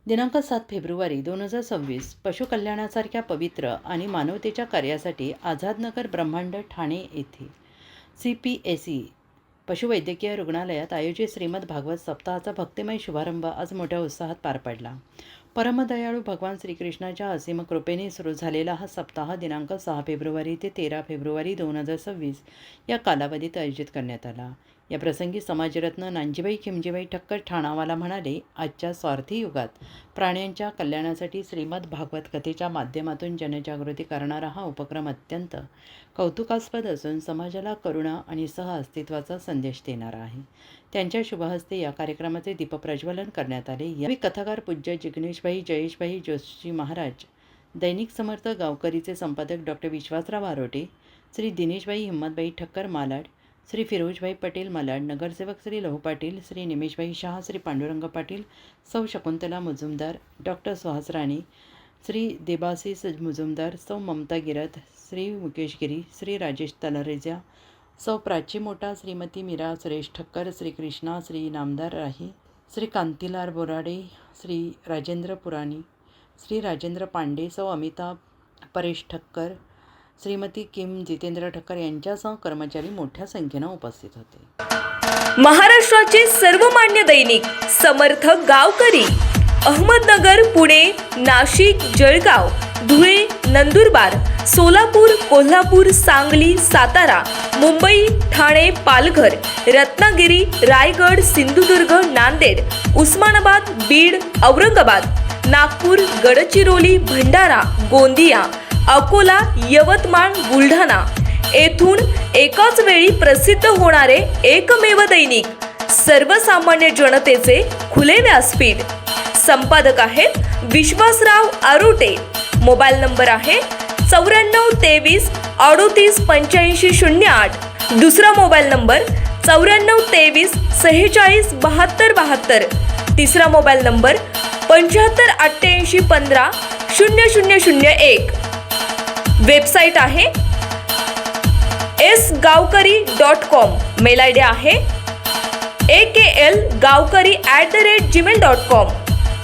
दिनांक 7 फेब्रुवारी 2026 पशुकल्याणासारख्या पवित्र आणि मानवतेच्या कार्यासाठी आझादनगर ब्रह्मांड ठाणे येथे CPSE पशुवैद्यकीय रुग्णालयात आयोजित श्रीमद भागवत सप्ताहाचा भक्तिमय शुभारंभ आज मोठ्या उत्साहात पार पडला. परमदयाळू भगवान श्रीकृष्णाच्या असीम कृपेने सुरू झालेला हा सप्ताह दिनांक 6 फेब्रुवारी ते 13 फेब्रुवारी 2026 या कालावधीत आयोजित करण्यात आला. या प्रसंगी समाजरत्न नानजीबाई खिमजीबाई ठक्कर ठाणावाला म्हणाले, आजच्या स्वार्थी युगात प्राण्यांच्या कल्याणासाठी श्रीमद भागवत कथेच्या माध्यमातून जनजागृती करणारा हा उपक्रम अत्यंत कौतुकास्पद असून समाजाला करुणा आणि सहअस्तित्वाचा संदेश देणारा आहे. त्यांच्या शुभहस्ते या कार्यक्रमाचे दीपप्रज्वलन करण्यात आले. यावेळी कथाकार पूज्य जिग्नेशभाई जयेशभाई जोशी महाराज, दैनिक समर्थ गावकरीचे संपादक डॉक्टर विश्वासराव आरोटे, श्री दिनेशभाई हिम्मतभाई ठक्कर मालाड, श्री फिरोजभाई पटेल मालाड, नगरसेवक श्री लहू पाटील, श्री निमेशभाई शहा, श्री पांडुरंग पाटील, सौ शकुंतला मुजुमदार, डॉक्टर सुहास राणे, श्री देबासीस मुजुमदार, सौ ममता गिरत, श्री मुकेश गिरी, श्री राजेश तलरेजा, सौ प्राची मोटा, श्रीमती मीरा सुरेश ठक्कर, श्री कृष्णा, श्री नामदार राही, श्री कांतीलाल बोराडे, श्री राजेंद्र पुराणी, श्री राजेंद्र पांडे, सौ अमिता परेश ठक्कर, श्रीमती किम जितेंद्र ठक्कर यांच्यासह कर्मचारी मोठ्या संख्येने उपस्थित होते. महाराष्ट्राचे सर्वमान्य दैनिक समर्थ गावकरी अहमदनगर, पुणे, नाशिक, जळगाव, धुळे, नंदुरबार, सोलापूर, कोल्हापूर, सांगली, सातारा, मुंबई, ठाणे, पालघर, रत्नागिरी, रायगड, सिंधुदुर्ग, नांदेड, उस्मानाबाद, बीड, औरंगाबाद, नागपूर, गडचिरोली, भंडारा, गोंदिया, अकोला, यवतमाळ, बुलढाणा येथून एकाच वेळी प्रसिद्ध होणारे एकमेव दैनिक, सर्वसामान्य जनतेचे खुले व्यासपीठ. संपादक आहेत विश्वासराव आरोटे. मोबाईल नंबर आहे 9423 38 85 08. दुसरा मोबाईल नंबर 9423 46 72 72. तिसरा मोबाईल नंबर 75 88 15 0001. वेबसाईट आहे sgavkari.com. मेल आयडी आहे aklgavkari@gmail.com.